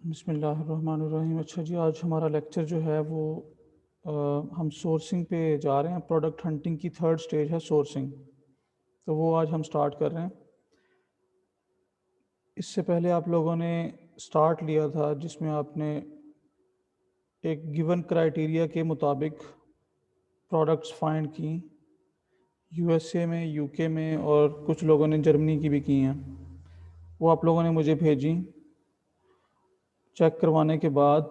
बिस्मिल्लाहिर्रहमानिर्रहीम। अच्छा जी, आज हमारा लेक्चर जो है वो हम सोर्सिंग पे जा रहे हैं। प्रोडक्ट हंटिंग की थर्ड स्टेज है सोर्सिंग, तो वो आज हम स्टार्ट कर रहे हैं। इससे पहले आप लोगों ने स्टार्ट लिया था जिसमें आपने एक गिवन क्राइटेरिया के मुताबिक प्रोडक्ट्स फाइंड की। यूएसए में, यूके में और कुछ लोगों ने जर्मनी की भी की हैं। वो आप लोगों ने मुझे भेजी। चेक करवाने के बाद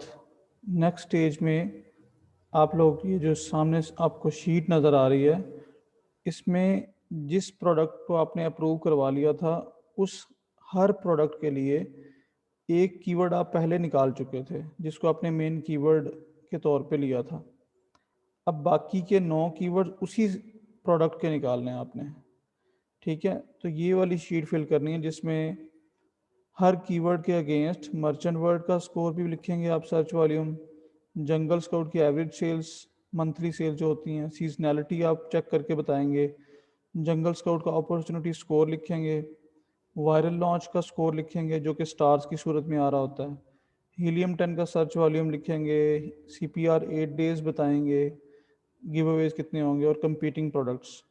नेक्स्ट स्टेज में आप लोग ये जो सामने आपको शीट नज़र आ रही है, इसमें जिस प्रोडक्ट को आपने अप्रूव करवा लिया था उस हर प्रोडक्ट के लिए एक कीवर्ड आप पहले निकाल चुके थे जिसको आपने मेन कीवर्ड के तौर पे लिया था। अब बाकी के 9 कीवर्ड उसी प्रोडक्ट के निकालने हैं आपने। ठीक है, तो ये वाली शीट फिल करनी है जिसमें हर कीवर्ड के अगेंस्ट मर्चेंट वर्ड का स्कोर भी लिखेंगे आप, सर्च वॉल्यूम, जंगल स्काउट की एवरेज सेल्स, मंथली सेल्स जो होती हैं, सीजनैलिटी आप चेक करके बताएंगे, जंगल स्काउट का अपॉर्चुनिटी स्कोर लिखेंगे, वायरल लॉन्च का स्कोर लिखेंगे जो कि स्टार्स की सूरत में आ रहा होता है, हीलियम 10 का सर्च वॉल्यूम लिखेंगे, CPR 8 डेज बताएंगे, गिव अवेज कितने होंगे और कंपीटिंग प्रोडक्ट्स।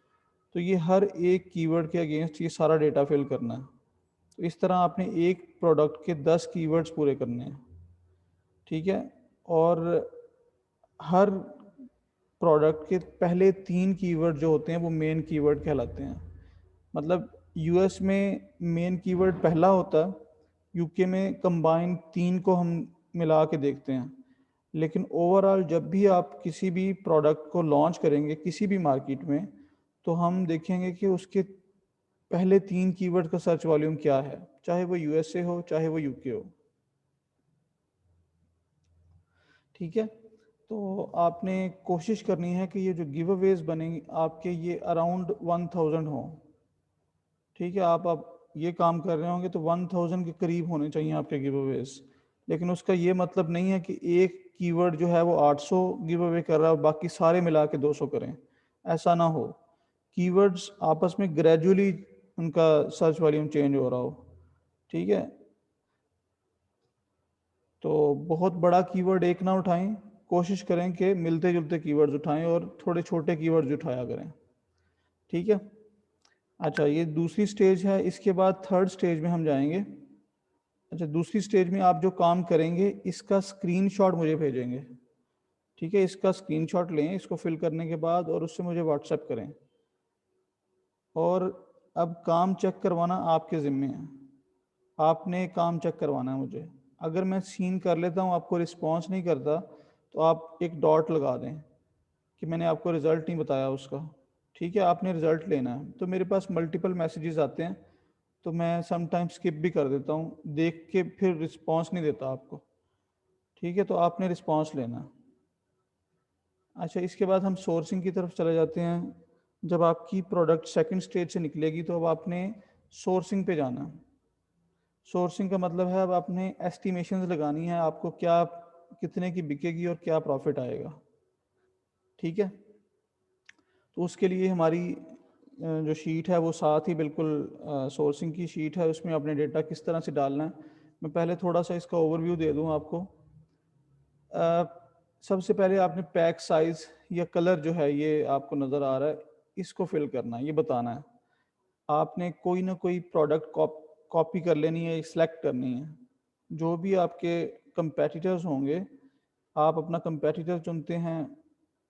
तो ये हर एक कीवर्ड के अगेंस्ट ये सारा डेटा फिल करना है। तो इस तरह आपने एक प्रोडक्ट के 10 कीवर्ड्स पूरे करने हैं। ठीक है, और हर प्रोडक्ट के पहले 3 कीवर्ड जो होते हैं वो मेन कीवर्ड कहलाते हैं। मतलब यूएस में मेन कीवर्ड पहला होता है, यूके में कंबाइन 3 को हम मिला के देखते हैं। लेकिन ओवरऑल जब भी आप किसी भी प्रोडक्ट को लॉन्च करेंगे किसी भी मार्केट में, तो हम देखेंगे कि उसके पहले 3 कीवर्ड का सर्च वॉल्यूम क्या है, चाहे वो यूएसए हो चाहे वो यूके हो। ठीक है, तो आपने कोशिश करनी है कि ये जो गिव अवेज बनेंगे आपके ये अराउंड 1000 हो। ठीक है, आप ये काम कर रहे होंगे तो 1000 के करीब होने चाहिए आपके गिव अवेज। लेकिन उसका ये मतलब नहीं है कि एक कीवर्ड जो है वो 800 गिव अवे कर रहा है और बाकी सारे मिला के 200 करें, ऐसा ना हो। कीवर्ड्स आपस में ग्रेजुअली उनका सर्च वॉल्यूम चेंज हो रहा हो। ठीक है, तो बहुत बड़ा कीवर्ड एक ना उठाएं, कोशिश करें कि मिलते जुलते कीवर्ड्स उठाएं और थोड़े छोटे कीवर्ड्स उठाया करें। ठीक है, अच्छा ये दूसरी स्टेज है। इसके बाद थर्ड स्टेज में हम जाएंगे। अच्छा, दूसरी स्टेज में आप जो काम करेंगे इसका स्क्रीनशॉट मुझे भेजेंगे। ठीक है, इसका स्क्रीनशॉट लें इसको फिल करने के बाद और उससे मुझे व्हाट्सएप करें। और अब काम चेक करवाना आपके ज़िम्मे है, आपने काम चेक करवाना है मुझे। अगर मैं सीन कर लेता हूँ आपको रिस्पॉन्स नहीं करता तो आप एक डॉट लगा दें कि मैंने आपको रिज़ल्ट नहीं बताया उसका। ठीक है, आपने रिज़ल्ट लेना है। तो मेरे पास मल्टीपल मैसेजेस आते हैं तो मैं समटाइम्स स्किप भी कर देता हूँ, देख के फिर रिस्पॉन्स नहीं देता आपको। ठीक है, तो आपने रिस्पॉन्स लेना है। अच्छा, इसके बाद हम सोर्सिंग की तरफ चले जाते हैं। जब आपकी प्रोडक्ट सेकंड स्टेज से निकलेगी तो अब आपने सोर्सिंग पे जाना है। सोर्सिंग का मतलब है अब आपने एस्टिमेशंस लगानी है, आपको क्या कितने की बिकेगी और क्या प्रॉफिट आएगा। ठीक है, तो उसके लिए हमारी जो शीट है वो साथ ही बिल्कुल सोर्सिंग की शीट है, उसमें अपने डेटा किस तरह से डालना है। मैं पहले थोड़ा सा इसका ओवरव्यू दे दूं आपको। अ, सबसे पहले आपने पैक साइज या कलर जो है ये आपको नज़र आ रहा है, इसको फिल करना है, ये बताना है। आपने कोई ना कोई प्रोडक्ट कॉपी कर लेनी है, सिलेक्ट करनी है। जो भी आपके कंपेटिटर्स होंगे, आप अपना कंपेटिटर चुनते हैं,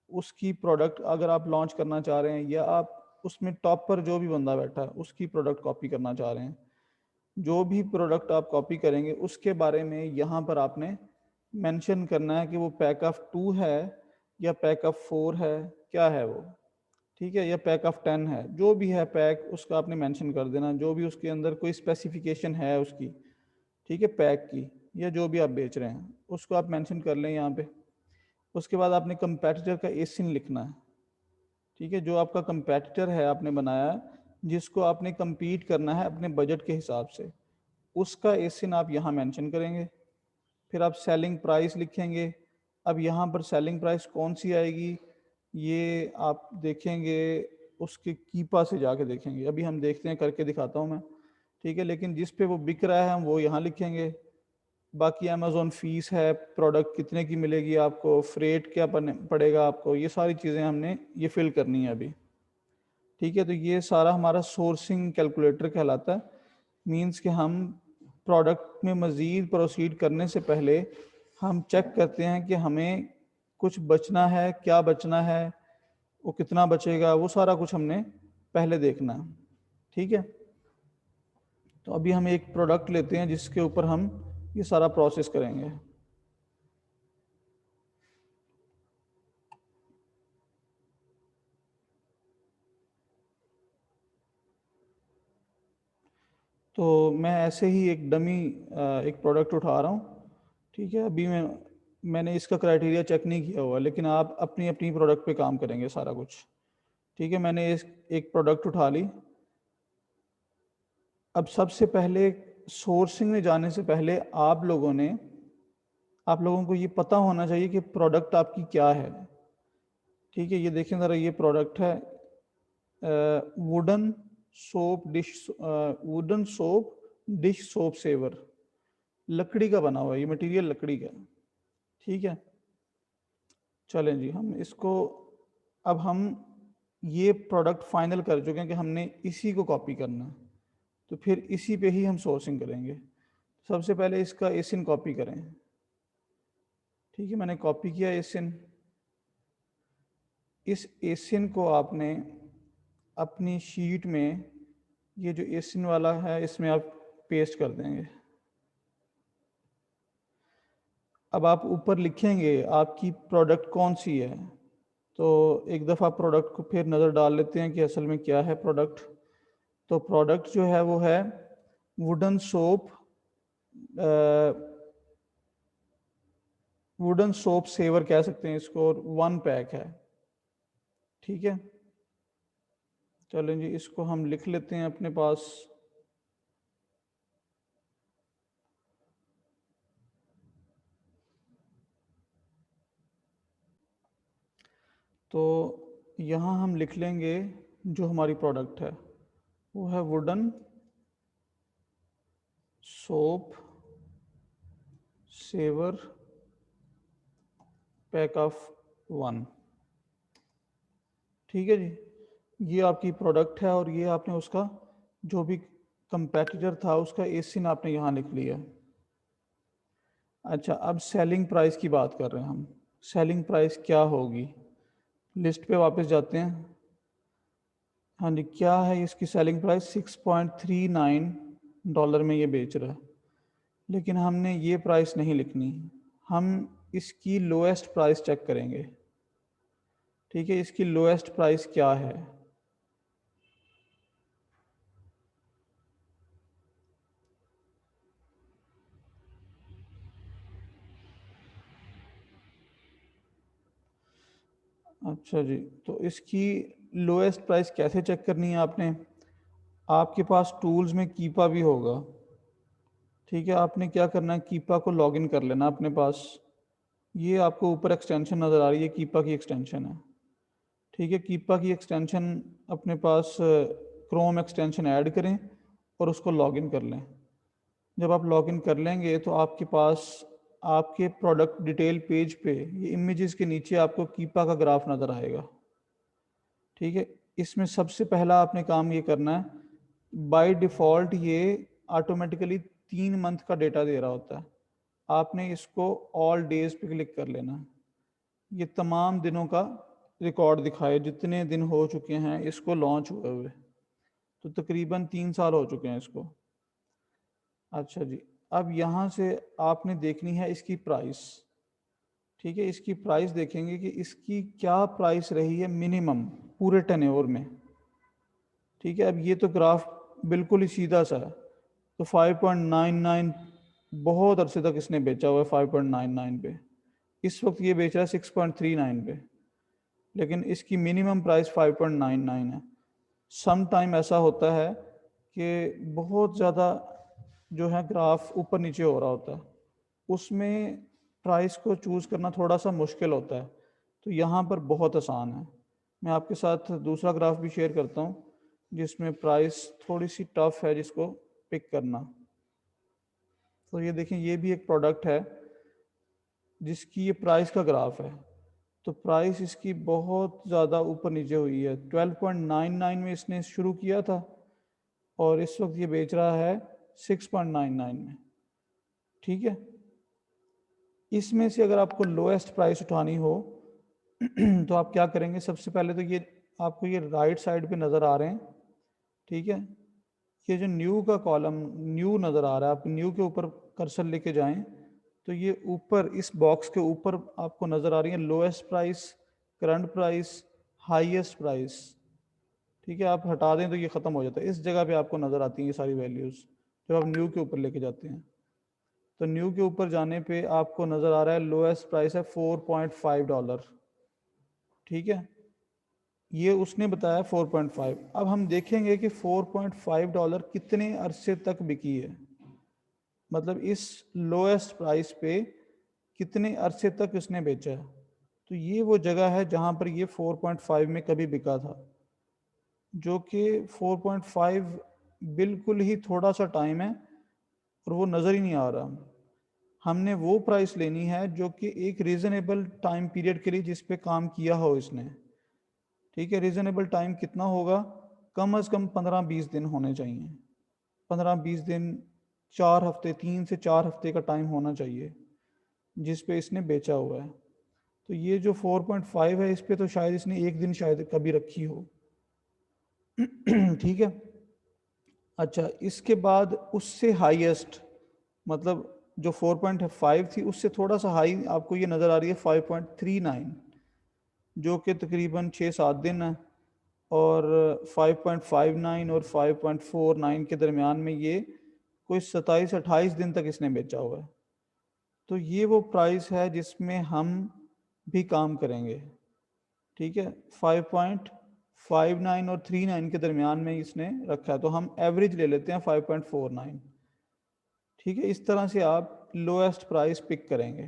उसकी प्रोडक्ट अगर आप लॉन्च करना चाह रहे हैं या आप उसमें टॉप पर जो भी बंदा बैठा है उसकी प्रोडक्ट कॉपी करना चाह रहे हैं, जो भी प्रोडक्ट आप कॉपी करेंगे उसके बारे में यहाँ पर आपने मेंशन करना है कि वो पैक ऑफ 2 है या पैक ऑफ 4 है, क्या है वो। ठीक है, या पैक ऑफ 10 है, जो भी है पैक उसका आपने मेंशन कर देना, जो भी उसके अंदर कोई स्पेसिफिकेशन है उसकी। ठीक है, पैक की या जो भी आप बेच रहे हैं उसको आप मेंशन कर लें यहाँ पे। उसके बाद आपने कंपेटिटर का एसिन लिखना है। ठीक है, जो आपका कंपेटिटर है आपने बनाया है, जिसको आपने compete करना है अपने बजट के हिसाब से, उसका एसिन आप यहाँ मेंशन करेंगे। फिर आप सेलिंग प्राइस लिखेंगे। अब यहाँ पर सेलिंग प्राइस कौन सी आएगी ये आप देखेंगे, उसके कीपा से जाके देखेंगे। अभी हम देखते हैं, करके दिखाता हूँ मैं। ठीक है, लेकिन जिस पे वो बिक रहा है हम वो यहाँ लिखेंगे। बाकी अमेज़ोन फीस है, प्रोडक्ट कितने की मिलेगी आपको, फ्रेट क्या पड़ेगा आपको, ये सारी चीज़ें हमने ये फिल करनी है अभी। ठीक है, तो ये सारा हमारा सोर्सिंग कैलकुलेटर कहलाता है। मींस कि हम प्रोडक्ट में मज़ीद प्रोसीड करने से पहले हम चेक करते हैं कि हमें कुछ बचना है, क्या बचना है, वो कितना बचेगा, वो सारा कुछ हमने पहले देखना है। ठीक है, तो अभी हम एक प्रोडक्ट लेते हैं जिसके ऊपर हम ये सारा प्रोसेस करेंगे। तो मैं ऐसे ही एक डमी एक प्रोडक्ट उठा रहा हूँ। ठीक है, अभी मैंने इसका क्राइटेरिया चेक नहीं किया हुआ, लेकिन आप अपनी अपनी प्रोडक्ट पे काम करेंगे सारा कुछ। ठीक है, मैंने एक प्रोडक्ट उठा ली। अब सबसे पहले सोर्सिंग में जाने से पहले आप लोगों को ये पता होना चाहिए कि प्रोडक्ट आपकी क्या है। ठीक है, ये देखें ज़रा, ये प्रोडक्ट है wooden soap dish soap saver. लकड़ी का बना हुआ है, ये मटेरियल लकड़ी का है। ठीक है, चलें जी, हम इसको अब हम ये प्रोडक्ट फाइनल कर चुके हैं कि हमने इसी को कॉपी करना है, तो फिर इसी पे ही हम सोर्सिंग करेंगे। सबसे पहले इसका एसिन कॉपी करें। ठीक है, मैंने कॉपी किया एसिन। इस एसिन को आपने अपनी शीट में, ये जो एसिन वाला है इसमें आप पेस्ट कर देंगे। अब आप ऊपर लिखेंगे आपकी प्रोडक्ट कौन सी है, तो एक दफ़ा प्रोडक्ट को फिर नज़र डाल लेते हैं कि असल में क्या है प्रोडक्ट। तो प्रोडक्ट जो है वो है wooden soap, wooden soap saver कह सकते हैं इसको, और 1 पैक है। ठीक है, चलें जी, इसको हम लिख लेते हैं अपने पास। तो यहाँ हम लिख लेंगे जो हमारी प्रोडक्ट है वो है wooden soap saver pack of 1। ठीक है जी, ये आपकी प्रोडक्ट है और ये आपने उसका जो भी कंपेटिटर था उसका एसिन आपने यहाँ लिख लिया। अच्छा, अब सेलिंग प्राइस की बात कर रहे हैं हम। सेलिंग प्राइस क्या होगी, लिस्ट पे वापस जाते हैं। हाँ जी, क्या है इसकी सेलिंग प्राइस? $6.39 में ये बेच रहा है, लेकिन हमने ये प्राइस नहीं लिखनी, हम इसकी लोएस्ट प्राइस चेक करेंगे। ठीक है, इसकी लोएस्ट प्राइस क्या है? अच्छा जी, तो इसकी लोएस्ट प्राइस कैसे चेक करनी है आपने? आपके पास टूल्स में कीपा भी होगा। ठीक है, आपने क्या करना है, कीपा को लॉगिन कर लेना अपने पास। ये आपको ऊपर एक्सटेंशन नज़र आ रही है, कीपा की एक्सटेंशन है। ठीक है, कीपा की एक्सटेंशन अपने पास क्रोम एक्सटेंशन ऐड करें और उसको लॉगिन कर लें। जब आप लॉगिन कर लेंगे तो आपके पास आपके प्रोडक्ट डिटेल पेज पे ये इमेजेस के नीचे आपको कीपा का ग्राफ नज़र आएगा। ठीक है, इसमें सबसे पहला आपने काम ये करना है, बाय डिफ़ॉल्ट ये ऑटोमेटिकली 3 मंथ का डेटा दे रहा होता है। आपने इसको ऑल डेज पे क्लिक कर लेना है, ये तमाम दिनों का रिकॉर्ड दिखाए जितने दिन हो चुके हैं इसको लॉन्च हुए हुए। तो तकरीबन 3 साल हो चुके हैं इसको। अच्छा जी, अब यहाँ से आपने देखनी है इसकी प्राइस। ठीक है, इसकी प्राइस देखेंगे कि इसकी क्या प्राइस रही है मिनिमम पूरे टेन्योर में। ठीक है, अब ये तो ग्राफ बिल्कुल ही सीधा सा है, तो 5.99 बहुत अरसे तक इसने बेचा हुआ है 5.99 पे। इस वक्त ये बेच रहा है 6.39 पे, लेकिन इसकी मिनिमम प्राइस 5.99 है। सम टाइम ऐसा होता है कि बहुत ज़्यादा जो है ग्राफ ऊपर नीचे हो रहा होता है, उसमें प्राइस को चूज़ करना थोड़ा सा मुश्किल होता है। तो यहाँ पर बहुत आसान है। मैं आपके साथ दूसरा ग्राफ भी शेयर करता हूँ जिसमें प्राइस थोड़ी सी टफ है जिसको पिक करना। तो ये देखें, ये भी एक प्रोडक्ट है जिसकी ये प्राइस का ग्राफ है। तो प्राइस इसकी बहुत ज़्यादा ऊपर नीचे हुई है। 12.99 में इसने शुरू किया था और इस वक्त ये बेच रहा है 6.99 में। ठीक है, इसमें से अगर आपको लोएस्ट प्राइस उठानी हो तो आप क्या करेंगे? सबसे पहले तो ये आपको ये राइट साइड पे नज़र आ रहे हैं, ठीक है, ये जो न्यू का कॉलम न्यू नज़र आ रहा है, आप न्यू के ऊपर कर्सर लेके जाएं तो ये ऊपर इस बॉक्स के ऊपर आपको नज़र आ रही है lowest price, current price, highest price. ठीक है, आप हटा दें तो ये ख़त्म हो जाता है। इस जगह पे आपको नज़र आती हैं ये सारी वैल्यूज़ जब आप न्यू के ऊपर लेके जाते हैं। तो न्यू के ऊपर जाने पे आपको नज़र आ रहा है लोएस्ट प्राइस है $4.5। ठीक है, ये उसने बताया 4.5। अब हम देखेंगे कि $4.5 कितने अरसे तक बिकी है, मतलब इस लोएस्ट प्राइस पे कितने अरसे तक उसने बेचा है। तो ये वो जगह है जहाँ पर ये 4.5 में कभी बिका था, जो कि 4.5 बिल्कुल ही थोड़ा सा टाइम है और वो नज़र ही नहीं आ रहा। हमने वो प्राइस लेनी है जो कि एक रीज़नेबल टाइम पीरियड के लिए जिस पे काम किया हो इसने। ठीक है, रीज़नेबल टाइम कितना होगा? कम अज़ कम 15-20 दिन होने चाहिए। 15-20 दिन, 4 हफ्ते, 3 से 4 हफ्ते का टाइम होना चाहिए जिस पे इसने बेचा हुआ है। तो ये जो 4.5 है इस पे तो शायद इसने एक दिन शायद कभी रखी हो। ठीक है, अच्छा, इसके बाद उससे हाईएस्ट, मतलब जो 4.5 थी उससे थोड़ा सा हाई आपको ये नज़र आ रही है 5.39, जो कि तकरीबन 6-7 दिन है। और 5.59 और 5.49 के दरमियान में ये कोई 27-28 दिन तक इसने बेचा हुआ है। तो ये वो प्राइस है जिसमें हम भी काम करेंगे। ठीक है, 5.59 और 39 के दरमियान में इसने रखा है, तो हम एवरेज ले लेते हैं 5.49। ठीक है, इस तरह से आप लोएस्ट प्राइस पिक करेंगे।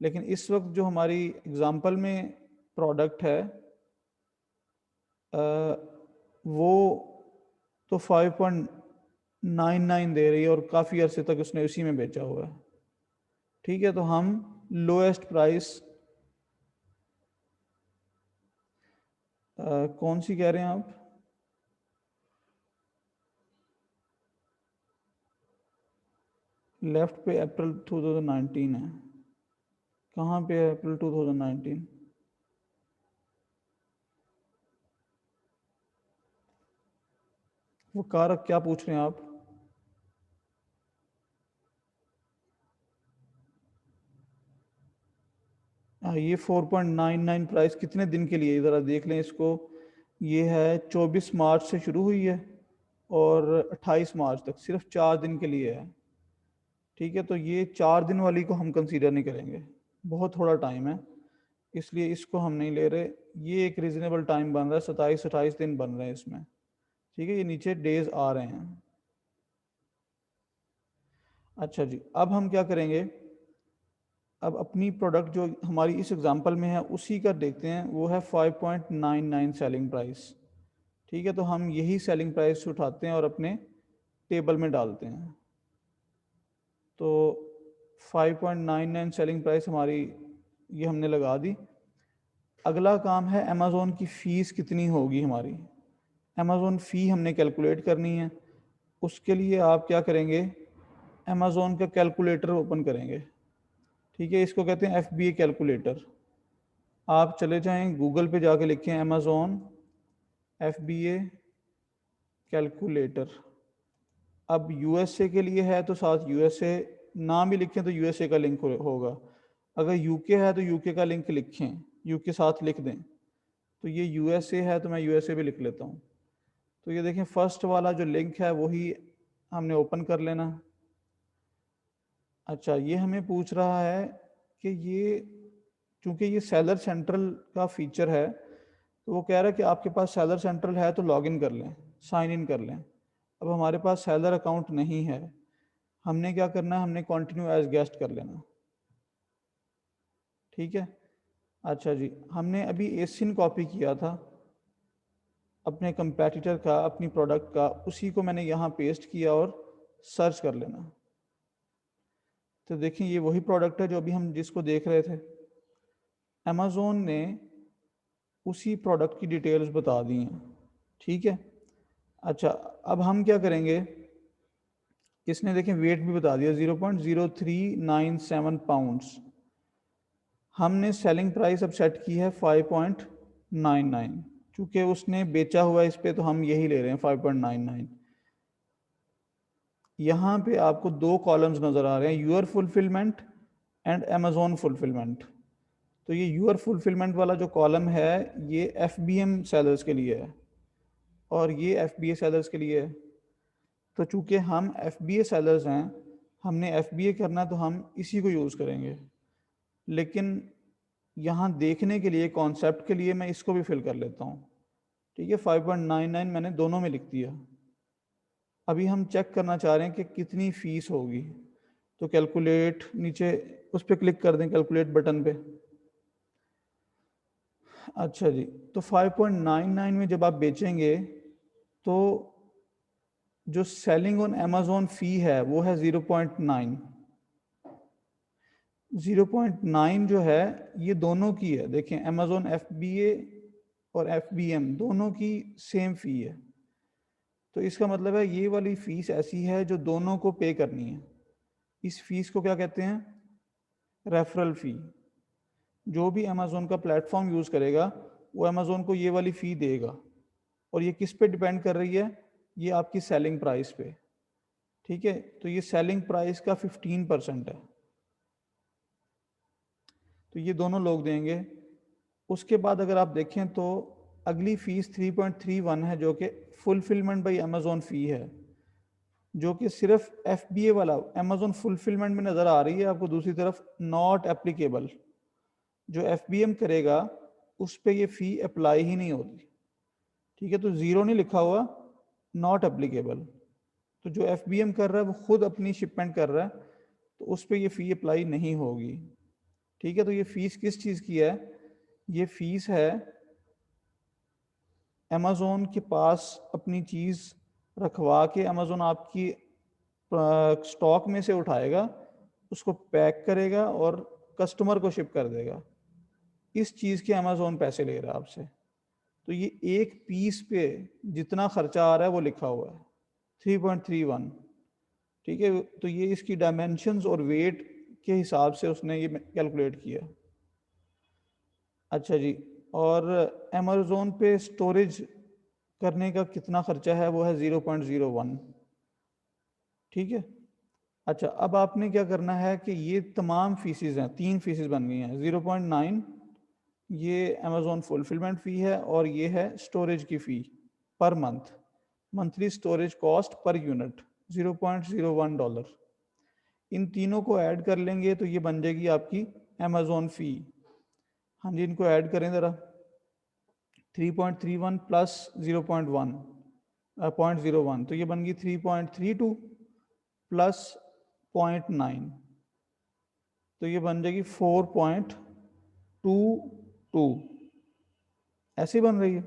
लेकिन इस वक्त जो हमारी एग्जांपल में प्रोडक्ट है वो तो 5.99 दे रही है और काफ़ी अरसे तक उसने उसी में बेचा हुआ है। ठीक है, तो हम लोएस्ट प्राइस कौन सी कह रहे हैं आप? लेफ्ट पे अप्रैल 2019 है। कहाँ पे है अप्रैल 2019? वो कारक क्या पूछ रहे हैं आप? ये 4.99 प्राइस कितने दिन के लिए, ज़रा देख लें इसको। ये है 24 मार्च से शुरू हुई है और 28 मार्च तक, सिर्फ 4 दिन के लिए है। ठीक है, तो ये 4 दिन वाली को हम कंसीडर नहीं करेंगे, बहुत थोड़ा टाइम है, इसलिए इसको हम नहीं ले रहे। ये एक रीज़नेबल टाइम बन रहा है, 27-28 दिन बन रहे हैं इसमें। ठीक है, ये नीचे डेज आ रहे हैं। अच्छा जी, अब हम क्या करेंगे? अब अपनी प्रोडक्ट जो हमारी इस एग्जांपल में है उसी का देखते हैं। वो है 5.99 सेलिंग प्राइस। ठीक है, तो हम यही सेलिंग प्राइस उठाते हैं और अपने टेबल में डालते हैं। तो 5.99 सेलिंग प्राइस हमारी ये हमने लगा दी। अगला काम है अमेज़ोन की फ़ीस कितनी होगी हमारी। अमेज़ोन फ़ी हमने कैलकुलेट करनी है। उसके लिए आप क्या करेंगे? अमेज़ोन का कैलकुलेटर ओपन करेंगे। ठीक है, इसको कहते हैं FBA कैलकुलेटर। आप चले जाएं गूगल पे जाके लिखें अमेज़ोन FBA कैलकुलेटर। अब USA के लिए है तो साथ USA, नाम भी लिखें तो USA का लिंक होगा। अगर UK है तो UK का लिंक लिखें, UK साथ लिख दें। तो ये USA है तो मैं USA भी लिख लेता हूँ। तो ये देखें, फर्स्ट वाला जो लिंक है वही हमने ओपन कर लेना। अच्छा, ये हमें पूछ रहा है कि ये, चूंकि ये सेलर सेंट्रल का फीचर है, तो वो कह रहा है कि आपके पास सेलर सेंट्रल है तो लॉगिन कर लें, साइन इन कर लें। अब हमारे पास सेलर अकाउंट नहीं है, हमने क्या करना है? हमने कंटिन्यू एज गेस्ट कर लेना। ठीक है, अच्छा जी, हमने अभी एसिन कॉपी किया था अपने कंपेटिटर का, अपनी प्रोडक्ट का, उसी को मैंने यहाँ पेस्ट किया और सर्च कर लेना। तो देखें ये वही प्रोडक्ट है जो अभी हम जिसको देख रहे थे। अमेज़ोन ने उसी प्रोडक्ट की डिटेल्स बता दी हैं, ठीक है। अच्छा, अब हम क्या करेंगे, इसने देखें वेट भी बता दिया 0.0397 पाउंड्स। हमने सेलिंग प्राइस अब सेट की है 5.99, चूँकि उसने बेचा हुआ है इस पे तो हम यही ले रहे हैं 5.99। यहाँ पे आपको दो कॉलम्स नज़र आ रहे हैं, your fulfilment and Amazon fulfilment. तो ये यूअर फुलफिलमेंट वाला जो कॉलम है ये FBM सेलर्स के लिए है और ये FBA सेलर्स के लिए है। तो चूंकि हम FBA सेलर्स हैं, हमने FBA करना तो हम इसी को यूज़ करेंगे, लेकिन यहाँ देखने के लिए कॉन्सेप्ट के लिए मैं इसको भी फिल कर लेता हूँ, ठीक है। 5.99 मैंने दोनों में लिख दिया। अभी हम चेक करना चाह रहे हैं कि कितनी फ़ीस होगी, तो कैलकुलेट नीचे उस पर क्लिक कर दें, कैलकुलेट बटन पे। अच्छा जी, तो 5.99 में जब आप बेचेंगे तो जो सेलिंग ऑन अमेज़ॉन फ़ी है वो है 0.9। 0.9 जो है ये दोनों की है, देखें अमेज़ॉन FBA और FBM दोनों की सेम फ़ी है। तो इसका मतलब है ये वाली फ़ीस ऐसी है जो दोनों को पे करनी है। इस फीस को क्या कहते हैं, रेफरल फ़ी। जो भी अमेज़ॉन का प्लेटफॉर्म यूज़ करेगा वो अमेज़ॉन को ये वाली फ़ी देगा, और ये किस पे डिपेंड कर रही है, ये आपकी सेलिंग प्राइस पे, ठीक है। तो ये सेलिंग प्राइस का 15% है, तो ये दोनों लोग देंगे। उसके बाद अगर आप देखें तो अगली फ़ीस 3.31 है जो कि फुलफिलमेंट बाई अमेज़ॉन फ़ी है, जो कि सिर्फ FBA वाला अमेज़ॉन फुलफिलमेंट में नज़र आ रही है आपको, दूसरी तरफ नॉट एप्लीकेबल। जो FBM करेगा उस पर ये फ़ी अप्लाई ही नहीं होती, ठीक है। तो ज़ीरो नहीं लिखा हुआ, नॉट एप्लीकेबल। तो जो FBM कर रहा है वो खुद अपनी शिपमेंट कर रहा है, तो उस पर ये फ़ी अप्लाई नहीं होगी, ठीक है। तो ये फ़ीस किस चीज़ की है, ये फ़ीस है अमेज़ॉन के पास अपनी चीज़ रखवा के अमेज़ॉन आपकी स्टॉक में से उठाएगा, उसको पैक करेगा और कस्टमर को शिप कर देगा। इस चीज़ के अमेज़ॉन पैसे ले रहा है आपसे। तो ये एक पीस पे जितना खर्चा आ रहा है वो लिखा हुआ है 3.31, ठीक है। तो ये इसकी डायमेंशंस और वेट के हिसाब से उसने ये कैलकुलेट किया। अच्छा जी, और अमेज़ॉन पे स्टोरेज करने का कितना खर्चा है, वो है 0.01, ठीक है। अच्छा, अब आपने क्या करना है कि ये तमाम फीसेस हैं, 3 फीसेस बन गई हैं। 0.9 ये अमेज़ॉन फुलफिलमेंट फ़ी है और ये है स्टोरेज की fee per month, monthly storage cost per unit $0.01। इन तीनों को ऐड कर लेंगे तो ये बन जाएगी आपकी अमेज़ॉन फ़ी। हाँ जी, इनको ऐड करें ज़रा, 3.31 प्लस 0.1 तो ये बन गई 3.32 प्लस 0.9, तो ये बन जाएगी 4.22, ऐसी बन रही है।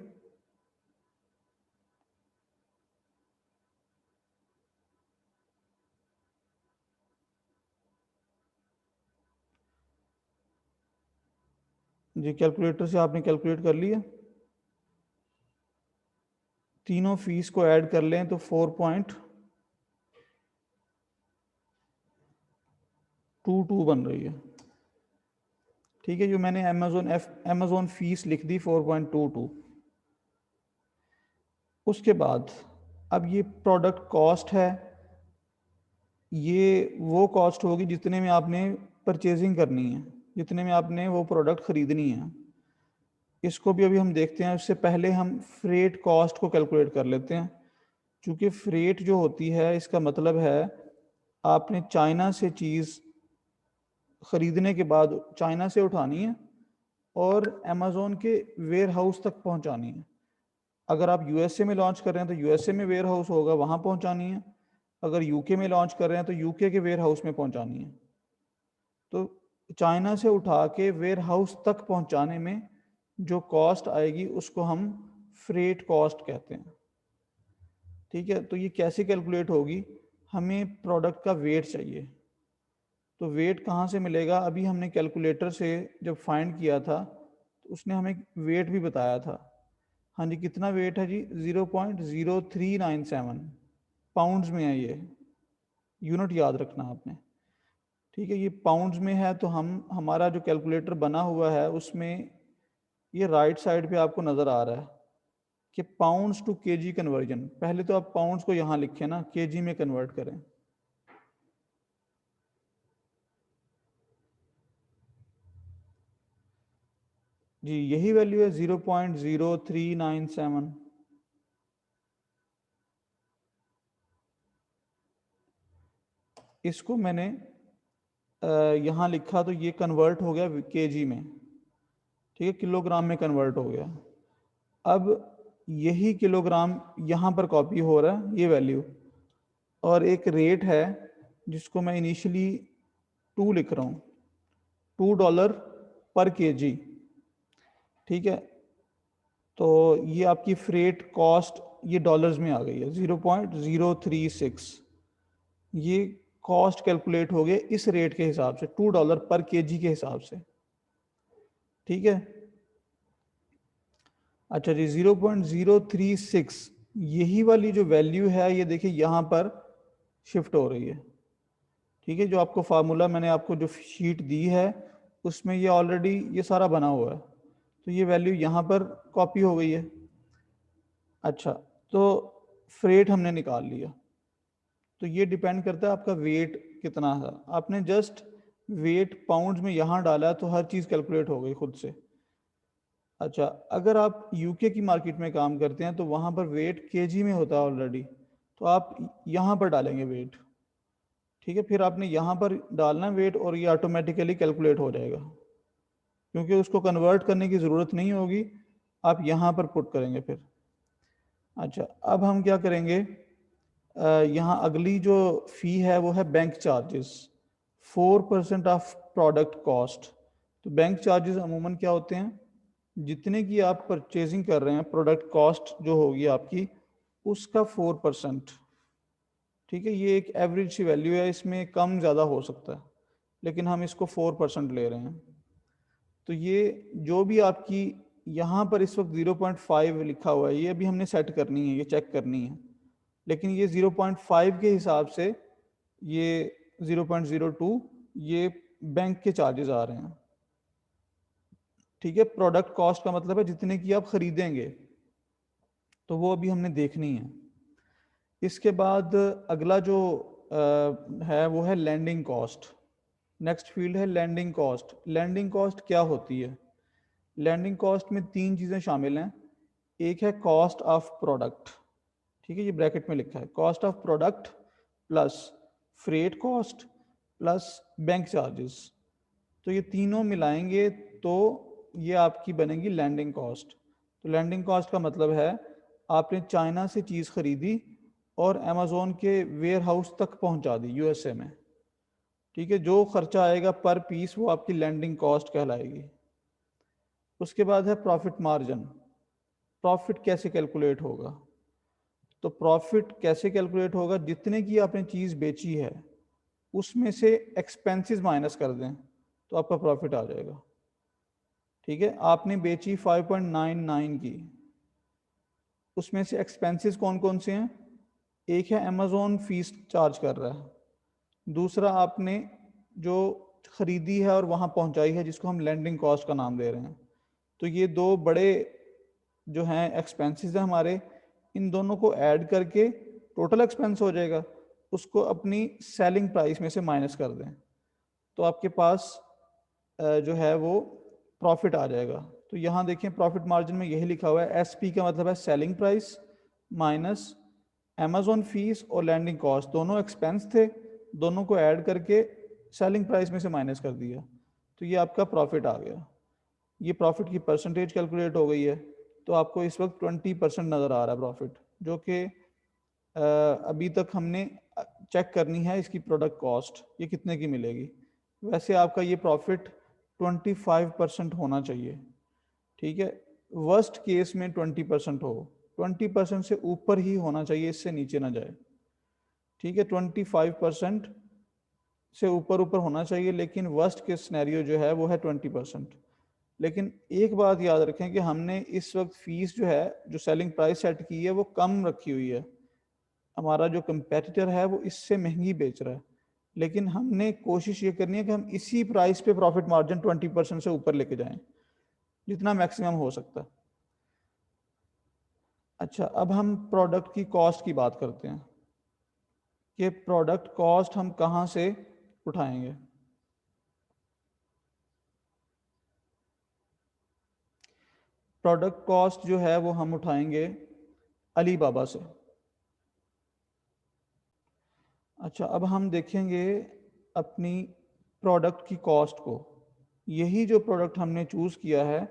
जी, कैलकुलेटर से आपने कैलकुलेट कर लिया, तीनों फीस को ऐड कर लें तो 4.22 बन रही है, ठीक है। जो मैंने अमेज़ॉन फीस लिख दी 4.22। उसके बाद अब ये प्रोडक्ट कॉस्ट है, ये वो कॉस्ट होगी जितने में आपने परचेजिंग करनी है, जितने में आपने वो प्रोडक्ट ख़रीदनी है। इसको भी अभी हम देखते हैं, उससे पहले हम फ्रेट कॉस्ट को कैलकुलेट कर लेते हैं। क्योंकि फ्रेट जो होती है इसका मतलब है आपने चाइना से चीज़ ख़रीदने के बाद चाइना से उठानी है और अमेज़ॉन के वेयर हाउस तक पहुंचानी है। अगर आप USA में लॉन्च कर रहे हैं तो USA में वेयर हाउस होगा, वहाँ पहुंचानी है। अगर UK में लॉन्च कर रहे हैं तो UK के वेयर हाउस में पहुंचानी है। तो चाइना से उठा के वेयर हाउस तक पहुंचाने में जो कॉस्ट आएगी उसको हम फ्रेट कॉस्ट कहते हैं, ठीक है। तो ये कैसे कैलकुलेट होगी, हमें प्रोडक्ट का वेट चाहिए, तो वेट कहाँ से मिलेगा? अभी हमने कैलकुलेटर से जब फाइंड किया था तो उसने हमें वेट भी बताया था। हाँ जी, कितना वेट है जी? 0.0397 पाउंड्स में है ये, यूनिट याद रखना आपने। ठीक है, ये पाउंड्स में है, तो हमारा जो कैलकुलेटर बना हुआ है उसमें ये राइट साइड पे आपको नज़र आ रहा है कि पाउंड्स टू केजी कन्वर्जन। पहले तो आप पाउंड्स को यहाँ लिखें ना, केजी में कन्वर्ट करें। जी यही वैल्यू है 0.0397। इसको मैंने यहाँ लिखा तो ये कन्वर्ट हो गया केजी में। ठीक है, किलोग्राम में कन्वर्ट हो गया। अब यही किलोग्राम यहाँ पर कॉपी हो रहा है, ये वैल्यू, और एक रेट है जिसको मैं इनिशियली 2 लिख रहा हूँ, $2 पर केजी। ठीक है, तो ये आपकी फ्रेट कॉस्ट ये डॉलर्स में आ गई है 0.036। ये कॉस्ट कैलकुलेट हो गया इस रेट के हिसाब से, $2 पर केजी के हिसाब से। ठीक है, अच्छा जी, 0.036 यही वाली जो वैल्यू है ये देखिए यहाँ पर शिफ्ट हो रही है। ठीक है, जो आपको फार्मूला मैंने आपको जो शीट दी है उसमें ये ऑलरेडी ये सारा बना हुआ है, तो ये वैल्यू यहाँ पर कॉपी हो गई है। अच्छा, तो फ्रेट हमने निकाल लिया, तो ये डिपेंड करता है आपका वेट कितना है। आपने जस्ट वेट पाउंड्स में यहाँ डाला तो हर चीज़ कैलकुलेट हो गई खुद से। अच्छा, अगर आप यूके की मार्केट में काम करते हैं तो वहाँ पर वेट केजी में होता है ऑलरेडी, तो आप यहाँ पर डालेंगे वेट। ठीक है, फिर आपने यहाँ पर डालना वेट और ये ऑटोमेटिकली कैलकुलेट हो जाएगा, क्योंकि उसको कन्वर्ट करने की ज़रूरत नहीं होगी, आप यहाँ पर पुट करेंगे फिर। अच्छा, अब हम क्या करेंगे, यहाँ अगली जो फ़ी है वो है bank charges, 4% of product cost. तो बैंक चार्जेस अमूमन क्या होते हैं, जितने की आप परचेजिंग कर रहे हैं, प्रोडक्ट कॉस्ट जो होगी आपकी उसका 4%। ठीक है, ये एक एवरेज सी वैल्यू है, इसमें कम ज़्यादा हो सकता है, लेकिन हम इसको 4% ले रहे हैं। तो ये जो भी आपकी यहाँ पर इस वक्त 0.5 लिखा हुआ है, ये अभी हमने सेट करनी है, ये चेक करनी है, लेकिन ये 0.5 के हिसाब से ये 0.02 ये बैंक के चार्जेस आ रहे हैं। ठीक है, प्रोडक्ट कॉस्ट का मतलब है जितने की आप खरीदेंगे, तो वो अभी हमने देखनी है। इसके बाद अगला जो है वो है लैंडिंग कॉस्ट। नेक्स्ट फील्ड है लैंडिंग कॉस्ट। लैंडिंग कॉस्ट क्या होती है? लैंडिंग कॉस्ट में 3 चीज़ें शामिल हैं। एक है कॉस्ट ऑफ प्रोडक्ट, ठीक है, ये ब्रैकेट में लिखा है, cost of product plus freight cost plus bank charges. तो ये तीनों मिलाएंगे तो ये आपकी बनेगी लैंडिंग कॉस्ट। तो लैंडिंग कॉस्ट का मतलब है आपने चाइना से चीज़ खरीदी और अमेज़ोन के वेयर हाउस तक पहुंचा दी यूएसए में। ठीक है, जो खर्चा आएगा पर पीस वो आपकी लैंडिंग कॉस्ट कहलाएगी। उसके बाद है प्रॉफिट मार्जिन। प्रॉफिट कैसे कैलकुलेट होगा? तो प्रॉफिट कैसे कैलकुलेट होगा, जितने की आपने चीज़ बेची है उसमें से एक्सपेंसेस माइनस कर दें तो आपका प्रॉफिट आ जाएगा। ठीक है, आपने बेची 5.99 की, उसमें से एक्सपेंसेस कौन कौन से हैं? एक है अमेज़ोन फीस चार्ज कर रहा है, दूसरा आपने जो खरीदी है और वहाँ पहुँचाई है जिसको हम लैंडिंग कॉस्ट का नाम दे रहे हैं। तो ये दो बड़े जो हैं एक्सपेंसेस हैं हमारे, इन दोनों को ऐड करके टोटल एक्सपेंस हो जाएगा, उसको अपनी सेलिंग प्राइस में से माइनस कर दें तो आपके पास जो है वो प्रॉफिट आ जाएगा। तो यहाँ देखें प्रॉफिट मार्जिन में यही लिखा हुआ है, एसपी का मतलब है selling price minus Amazon fees और लैंडिंग कॉस्ट, दोनों एक्सपेंस थे, दोनों को ऐड करके सेलिंग प्राइस में से माइनस कर दिया, तो ये आपका प्रॉफिट आ गया। ये प्रॉफिट की परसेंटेज कैलकुलेट हो गई है, तो आपको इस वक्त 20% नज़र आ रहा है प्रॉफिट, जो कि अभी तक हमने चेक करनी है इसकी प्रोडक्ट कॉस्ट ये कितने की मिलेगी। वैसे आपका ये प्रॉफिट 25% होना चाहिए। ठीक है, वर्स्ट केस में 20% हो, 20% से ऊपर ही होना चाहिए, इससे नीचे ना जाए। ठीक है, 25% से ऊपर ऊपर होना चाहिए, लेकिन वर्स्ट के सिनेरियो जो है वो है 20%। लेकिन एक बात याद रखें कि हमने इस वक्त फीस जो है, जो सेलिंग प्राइस सेट की है, वो कम रखी हुई है। हमारा जो कंपेटिटर है वो इससे महंगी बेच रहा है, लेकिन हमने कोशिश ये करनी है कि हम इसी प्राइस पे प्रॉफिट मार्जिन 20% से ऊपर लेके जाएं, जितना मैक्सिमम हो सकता है। अच्छा, अब हम प्रोडक्ट की कॉस्ट की बात करते हैं कि प्रोडक्ट कॉस्ट हम कहाँ से उठाएंगे। प्रोडक्ट कॉस्ट जो है वो हम उठाएंगे अलीबाबा से। अच्छा, अब हम देखेंगे अपनी प्रोडक्ट की कॉस्ट को। यही जो प्रोडक्ट हमने चूज़ किया है,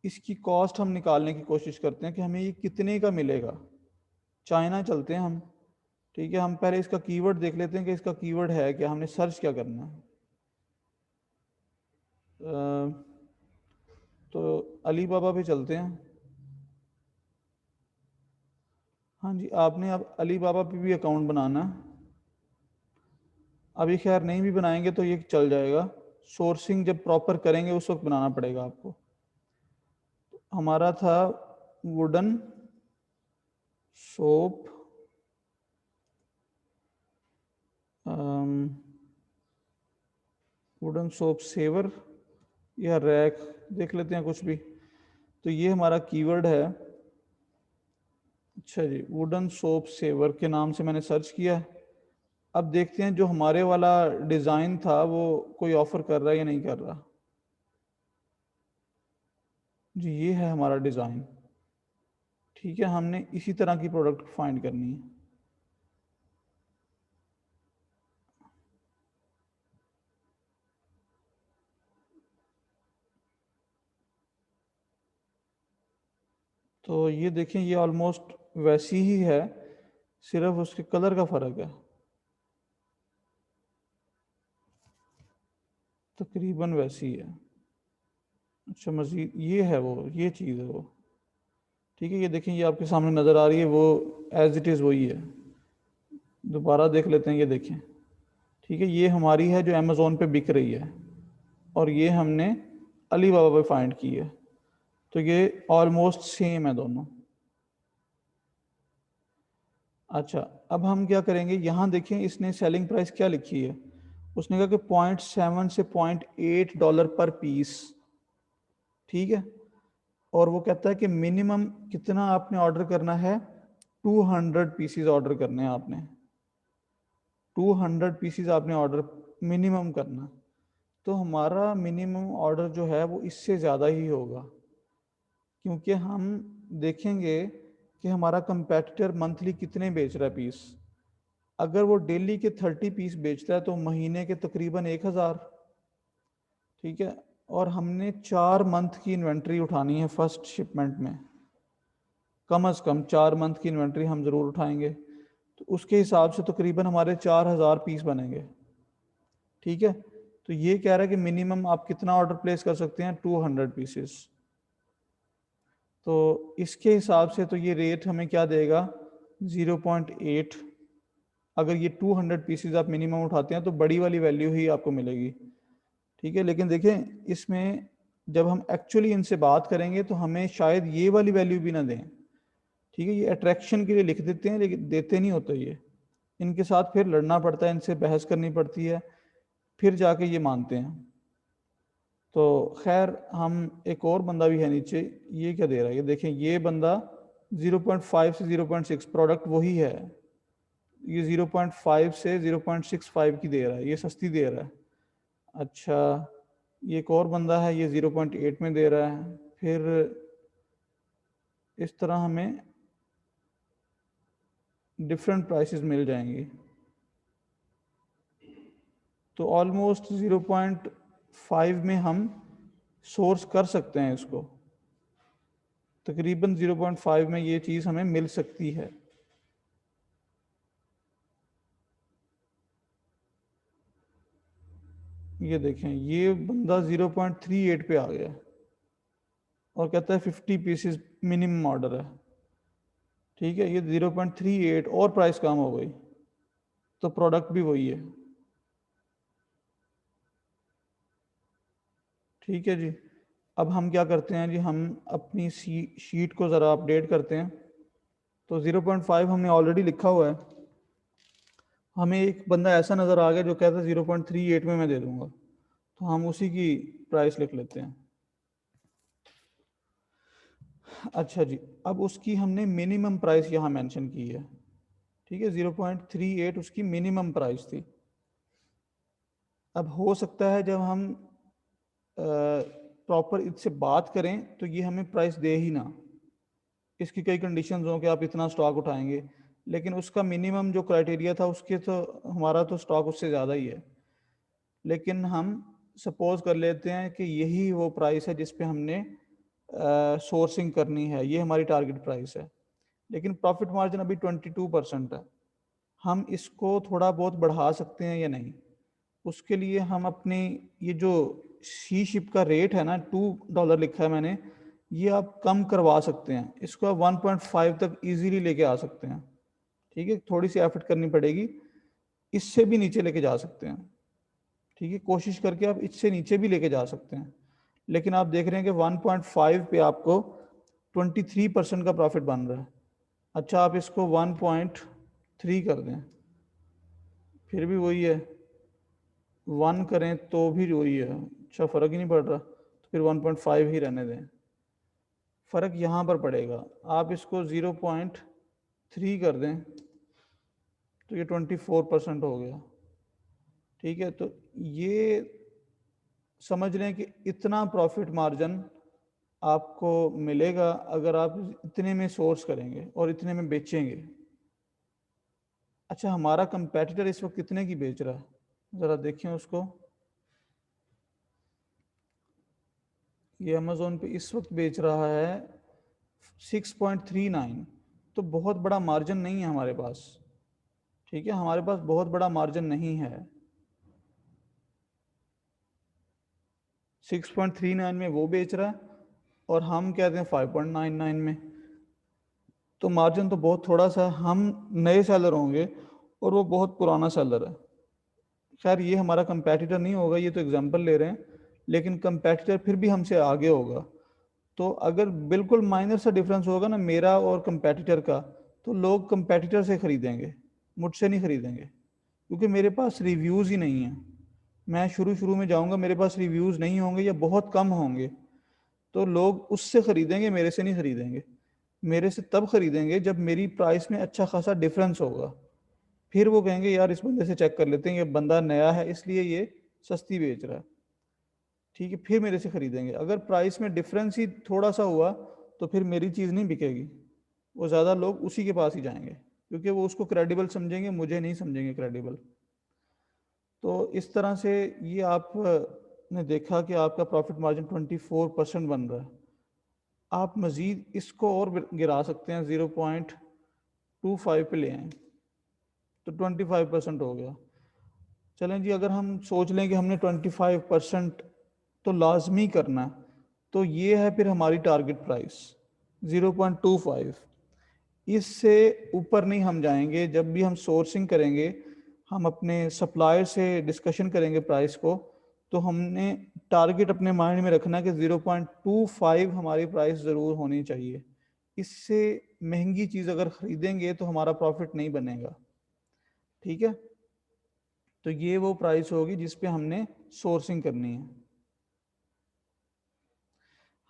इसकी कॉस्ट हम निकालने की कोशिश करते हैं कि हमें ये कितने का मिलेगा। चाइना चलते हैं हम। ठीक है, हम पहले इसका कीवर्ड देख लेते हैं कि इसका कीवर्ड है क्या, हमने सर्च क्या करना है। तो अलीबाबा पे चलते हैं। हाँ जी, आपने अब अलीबाबा पे भी अकाउंट बनाना है। अभी खैर नहीं भी बनाएंगे तो ये चल जाएगा, सोर्सिंग जब प्रॉपर करेंगे उस वक्त बनाना पड़ेगा आपको। हमारा था wooden soap wooden soap saver या रैक, देख लेते हैं कुछ भी। तो ये हमारा कीवर्ड है। अच्छा जी, वुडन सोप सेवर के नाम से मैंने सर्च किया। अब देखते हैं जो हमारे वाला डिज़ाइन था वो कोई ऑफर कर रहा है या नहीं कर रहा। जी, ये है हमारा डिज़ाइन। ठीक है, हमने इसी तरह की प्रोडक्ट फाइंड करनी है। तो ये देखें, ये ऑलमोस्ट वैसी ही है, सिर्फ उसके कलर का फ़र्क है। तकरीबन वैसी है। अच्छा, मज़ीद ये है वो, ये चीज़ है वो। ठीक है, ये देखें, ये आपके सामने नज़र आ रही है, वो एज इट इज़ वही है। दोबारा देख लेते हैं, ये देखें। ठीक है, ये हमारी है जो अमेज़ोन पे बिक रही है, और ये हमने अली बाबा पे फाइंड की है। तो ये ऑलमोस्ट सेम है दोनों। अच्छा, अब हम क्या करेंगे, यहाँ देखें इसने सेलिंग प्राइस क्या लिखी है। उसने कहा कि 0.7 से $0.8 पर पीस। ठीक है, और वो कहता है कि मिनिमम कितना आपने ऑर्डर करना है, 200 पीसीज ऑर्डर करने हैं आपने। 200 पीसीज आपने ऑर्डर मिनिमम करना। तो हमारा मिनिमम ऑर्डर जो है वो इससे ज़्यादा ही होगा, क्योंकि हम देखेंगे कि हमारा कंपेटिटर मंथली कितने बेच रहा है पीस। अगर वो डेली के 30 पीस बेचता है तो महीने के तकरीबन 1000। ठीक है, और हमने 4 मंथ की इन्वेंट्री उठानी है फर्स्ट शिपमेंट में। कम से कम 4 मंथ की इन्वेंट्री हम ज़रूर उठाएंगे, तो उसके हिसाब से तकरीबन हमारे 4000 पीस बनेंगे। ठीक है, तो ये कह रहा है कि मिनिमम आप कितना ऑर्डर प्लेस कर सकते हैं, 200 पीसेस। तो इसके हिसाब से तो ये रेट हमें क्या देगा, 0.8। अगर ये 200 पीसेस आप मिनिमम उठाते हैं तो बड़ी वाली वैल्यू ही आपको मिलेगी। ठीक है, लेकिन देखें इसमें जब हम एक्चुअली इनसे बात करेंगे तो हमें शायद ये वाली वैल्यू भी ना दें। ठीक है, ये अट्रैक्शन के लिए लिख देते हैं, लेकिन देते नहीं होते ये। इनके साथ फिर लड़ना पड़ता है, इनसे बहस करनी पड़ती है, फिर जाके ये मानते हैं। तो खैर, हम एक और बंदा भी है नीचे, ये क्या दे रहा है, ये देखें, ये बंदा 0.5 से 0.6 प्रोडक्ट वही है। ये 0.5 से 0.65 की दे रहा है, ये सस्ती दे रहा है। अच्छा, ये एक और बंदा है, ये 0.8 में दे रहा है। फिर इस तरह हमें डिफरेंट प्राइसेस मिल जाएंगी। तो ऑलमोस्ट 0.5 में हम सोर्स कर सकते हैं इसको। तकरीबन 0.5 में ये चीज़ हमें मिल सकती है। ये देखें, ये बंदा 0.38 पे आ गया और कहता है 50 पीसेस मिनिमम ऑर्डर है। ठीक है, ये 0.38 और प्राइस कम हो गई, तो प्रोडक्ट भी वही है। ठीक है जी। अब हम क्या करते हैं जी, हम अपनी शीट को ज़रा अपडेट करते हैं। तो 0.5 हमने ऑलरेडी लिखा हुआ है। हमें एक बंदा ऐसा नज़र आ गया जो कहता है 0.38 में मैं दे दूंगा, तो हम उसी की प्राइस लिख लेते हैं। अच्छा जी, अब उसकी हमने मिनिमम प्राइस यहाँ मेंशन की है। ठीक है, 0.38 उसकी मिनिमम प्राइस थी। अब हो सकता है जब हम प्रॉपर इससे बात करें तो ये हमें प्राइस दे ही ना, इसकी कई कंडीशंस हों कि आप इतना स्टॉक उठाएंगे, लेकिन उसका मिनिमम जो क्राइटेरिया था उसके तो हमारा तो स्टॉक उससे ज़्यादा ही है। लेकिन हम सपोज कर लेते हैं कि यही वो प्राइस है जिस पे हमने सोर्सिंग करनी है, ये हमारी टारगेट प्राइस है, लेकिन प्रॉफिट मार्जिन अभी 22% है। हम इसको थोड़ा बहुत बढ़ा सकते हैं या नहीं, उसके लिए हम अपनी ये जो सी शिप का रेट है ना, $2 लिखा है मैंने, ये आप कम करवा सकते हैं, इसको आप 1.5 तक इजीली लेके आ सकते हैं। ठीक है, थोड़ी सी एफर्ट करनी पड़ेगी, इससे भी नीचे लेके जा सकते हैं। ठीक है, कोशिश करके आप इससे नीचे भी लेके जा सकते हैं, लेकिन आप देख रहे हैं कि 1.5 पे आपको 23% का प्रॉफिट बन रहा है। अच्छा, आप इसको 1.3 कर दें, फिर भी वही है, 1 करें तो भी वही है। अच्छा, फ़र्क ही नहीं पड़ रहा, तो फिर 1.5 ही रहने दें। फ़र्क यहाँ पर पड़ेगा, आप इसको 0.3 कर दें तो ये 24% हो गया। ठीक है, तो ये समझ लें कि इतना प्रॉफिट मार्जिन आपको मिलेगा अगर आप इतने में सोर्स करेंगे और इतने में बेचेंगे। अच्छा, हमारा कंपेटिटर इस वक्त कितने की बेच रहा है, ज़रा देखें उसको। ये अमेज़ोन पे इस वक्त बेच रहा है 6.39, तो बहुत बड़ा मार्जिन नहीं है हमारे पास। ठीक है, हमारे पास बहुत बड़ा मार्जिन नहीं है। 6.39 में वो बेच रहा है और हम कहते हैं 5.99 में, तो मार्जिन तो बहुत थोड़ा सा है। हम नए सेलर होंगे और वो बहुत पुराना सेलर है। खैर, ये हमारा कंपेटिटर नहीं होगा, ये तो एग्जांपल ले रहे हैं, लेकिन कंपेटिटर फिर भी हमसे आगे होगा। तो अगर बिल्कुल माइनर सा डिफरेंस होगा ना मेरा और कंपेटिटर का, तो लोग कंपेटिटर से खरीदेंगे, मुझसे नहीं खरीदेंगे, क्योंकि मेरे पास रिव्यूज़ ही नहीं है। मैं शुरू शुरू में जाऊंगा, मेरे पास रिव्यूज़ नहीं होंगे या बहुत कम होंगे, तो लोग उससे खरीदेंगे, मेरे से नहीं खरीदेंगे। मेरे से तब खरीदेंगे जब मेरी प्राइस में अच्छा खासा डिफरेंस होगा, फिर वो कहेंगे यार इस बंदे से चेक कर लेते हैं, ये बंदा नया है इसलिए ये सस्ती बेच रहा है। ठीक है, फिर मेरे से खरीदेंगे। अगर प्राइस में डिफरेंस ही थोड़ा सा हुआ तो फिर मेरी चीज़ नहीं बिकेगी, वो ज़्यादा लोग उसी के पास ही जाएंगे, क्योंकि वो उसको क्रेडिबल समझेंगे, मुझे नहीं समझेंगे क्रेडिबल। तो इस तरह से ये आप ने देखा कि आपका प्रॉफिट मार्जिन 24% बन रहा है। आप मज़ीद इसको और गिरा सकते हैं, 0.25 पे ले आएँ तो 25% हो गया। चलें जी, अगर हम सोच लें कि हमने 25% तो लाजमी करना है, तो ये है फिर हमारी टारगेट प्राइस 0.25। इससे ऊपर नहीं हम जाएंगे। जब भी हम सोर्सिंग करेंगे, हम अपने सप्लायर से डिस्कशन करेंगे प्राइस को, तो हमने टारगेट अपने माइंड में रखना कि 0.25 हमारी प्राइस ज़रूर होनी चाहिए। इससे महंगी चीज़ अगर ख़रीदेंगे तो हमारा प्रॉफिट नहीं बनेगा। ठीक है, तो ये वो प्राइस होगी जिस पे हमने सोर्सिंग करनी है।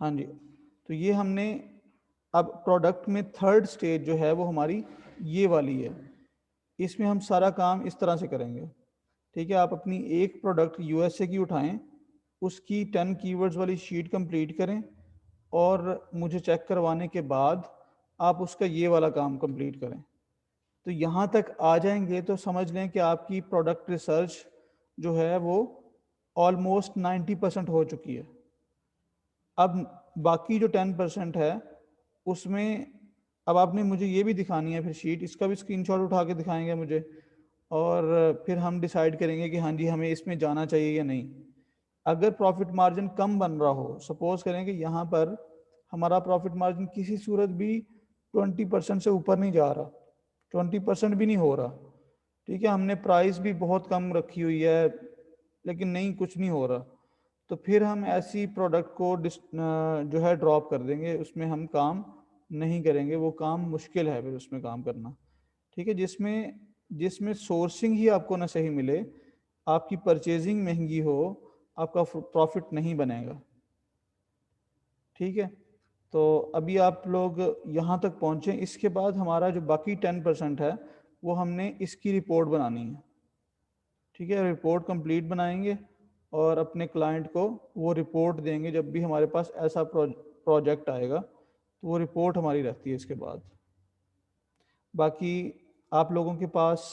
हाँ जी, तो ये हमने अब प्रोडक्ट में थर्ड स्टेज जो है वो हमारी ये वाली है। इसमें हम सारा काम इस तरह से करेंगे। ठीक है, आप अपनी एक प्रोडक्ट यूएसए की उठाएं, उसकी 10 कीवर्ड्स वाली शीट कंप्लीट करें और मुझे चेक करवाने के बाद आप उसका ये वाला काम कंप्लीट करें। तो यहाँ तक आ जाएंगे तो समझ लें कि आपकी प्रोडक्ट रिसर्च जो है वो ऑलमोस्ट 90% हो चुकी है। अब बाकी जो 10% है उसमें अब आपने मुझे ये भी दिखानी है फिर शीट, इसका भी स्क्रीनशॉट उठा के दिखाएंगे मुझे, और फिर हम डिसाइड करेंगे कि हाँ जी हमें इसमें जाना चाहिए या नहीं। अगर प्रॉफिट मार्जिन कम बन रहा हो, सपोज करें कि यहाँ पर हमारा प्रॉफिट मार्जिन किसी सूरत भी 20% से ऊपर नहीं जा रहा, 20% भी नहीं हो रहा। ठीक है, हमने प्राइस भी बहुत कम रखी हुई है लेकिन नहीं, कुछ नहीं हो रहा, तो फिर हम ऐसी प्रोडक्ट को जो है ड्रॉप कर देंगे, उसमें हम काम नहीं करेंगे, वो काम मुश्किल है फिर उसमें काम करना। ठीक है, जिसमें जिसमें सोर्सिंग ही आपको ना सही मिले, आपकी परचेजिंग महंगी हो, आपका प्रॉफिट नहीं बनेगा। ठीक है, तो अभी आप लोग यहाँ तक पहुँचे, इसके बाद हमारा जो बाकी 10% है वो हमने इसकी रिपोर्ट बनानी है। ठीक है, रिपोर्ट कंप्लीट बनाएंगे और अपने क्लाइंट को वो रिपोर्ट देंगे जब भी हमारे पास ऐसा प्रोजेक्ट आएगा, तो वो रिपोर्ट हमारी रहती है इसके बाद। बाकी आप लोगों के पास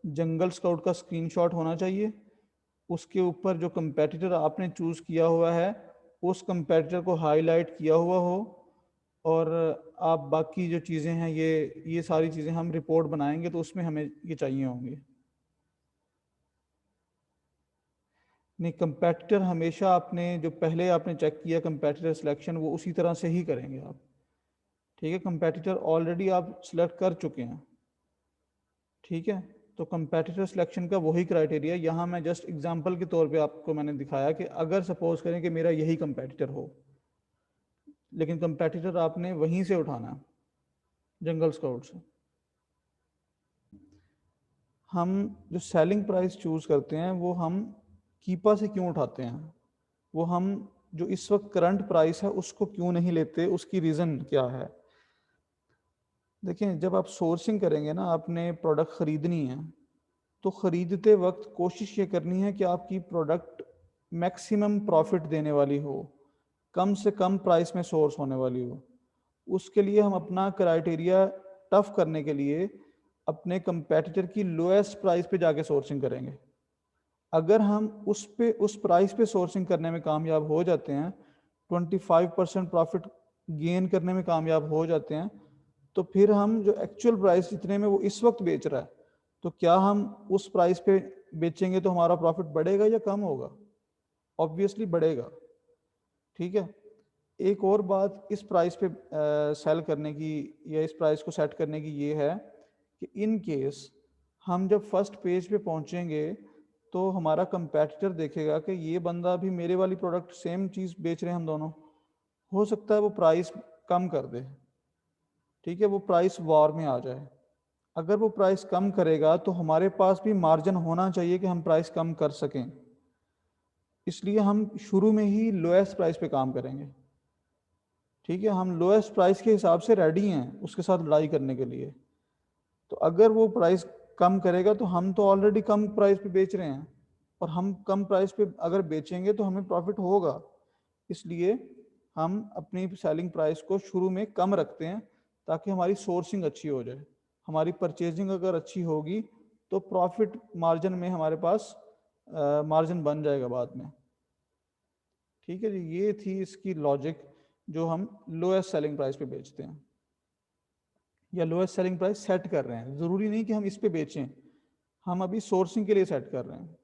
जंगल स्काउट का स्क्रीनशॉट होना चाहिए, उसके ऊपर जो कंपेटिटर आपने चूज़ किया हुआ है उस कंपेटिटर को हाईलाइट किया हुआ हो, और आप बाकी जो चीज़ें हैं ये सारी चीज़ें हम रिपोर्ट बनाएंगे तो उसमें हमें ये चाहिए होंगे। नहीं, कंपेटिटर हमेशा आपने जो पहले आपने चेक किया कंपेटिटर सिलेक्शन, वो उसी तरह से ही करेंगे आप। ठीक है, कंपेटिटर ऑलरेडी आप सिलेक्ट कर चुके हैं। ठीक है, तो कंपेटिटर सिलेक्शन का वही क्राइटेरिया, यहाँ मैं जस्ट एग्जांपल के तौर पे आपको मैंने दिखाया कि अगर सपोज करें कि मेरा यही कंपेटिटर हो, लेकिन कंपेटिटर आपने वहीं से उठाना है, जंगल स्काउट से। हम जो सेलिंग प्राइस चूज़ करते हैं वो हम कीपा से क्यों उठाते हैं, वो हम जो इस वक्त करंट प्राइस है उसको क्यों नहीं लेते, उसकी रीज़न क्या है। देखिए, जब आप सोर्सिंग करेंगे ना, आपने प्रोडक्ट ख़रीदनी है, तो ख़रीदते वक्त कोशिश ये करनी है कि आपकी प्रोडक्ट मैक्सिमम प्रॉफिट देने वाली हो, कम से कम प्राइस में सोर्स होने वाली हो। उसके लिए हम अपना क्राइटेरिया टफ करने के लिए अपने कंपेटिटर की लोएस्ट प्राइस पे जाके सोर्सिंग करेंगे। अगर हम उस प्राइस पे सोर्सिंग करने में कामयाब हो जाते हैं, 25% प्रॉफिट गेन करने में कामयाब हो जाते हैं, तो फिर हम जो एक्चुअल प्राइस जितने में वो इस वक्त बेच रहा है, तो क्या हम उस प्राइस पे बेचेंगे तो हमारा प्रॉफिट बढ़ेगा या कम होगा? ऑब्वियसली बढ़ेगा। ठीक है, एक और बात इस प्राइस पे सेल करने की या इस प्राइस को सेट करने की ये है कि इन केस हम जब फर्स्ट पेज पे पहुंचेंगे तो हमारा कंपेटिटर देखेगा कि ये बंदा भी मेरे वाली प्रोडक्ट सेम चीज़ बेच रहे हैं हम दोनों, हो सकता है वो प्राइस कम कर दे। ठीक है, वो प्राइस वॉर में आ जाए। अगर वो प्राइस कम करेगा तो हमारे पास भी मार्जिन होना चाहिए कि हम प्राइस कम कर सकें, इसलिए हम शुरू में ही लोएस्ट प्राइस पे काम करेंगे। ठीक है, हम लोएस्ट प्राइस के हिसाब से रेडी हैं उसके साथ लड़ाई करने के लिए। तो अगर वो प्राइस कम करेगा तो हम तो ऑलरेडी कम प्राइस पे बेच रहे हैं, और हम कम प्राइस पे अगर बेचेंगे तो हमें प्रॉफिट होगा। इसलिए हम अपनी सेलिंग प्राइस को शुरू में कम रखते हैं ताकि हमारी सोर्सिंग अच्छी हो जाए। हमारी परचेजिंग अगर अच्छी होगी तो प्रॉफिट मार्जिन में हमारे पास मार्जिन बन जाएगा बाद में। ठीक है जी, ये थी इसकी लॉजिक, जो हम लोएस्ट सेलिंग प्राइस पे बेचते हैं या लोएस्ट सेलिंग प्राइस सेट कर रहे हैं। ज़रूरी नहीं कि हम इस पे बेचें, हम अभी सोर्सिंग के लिए सेट कर रहे हैं।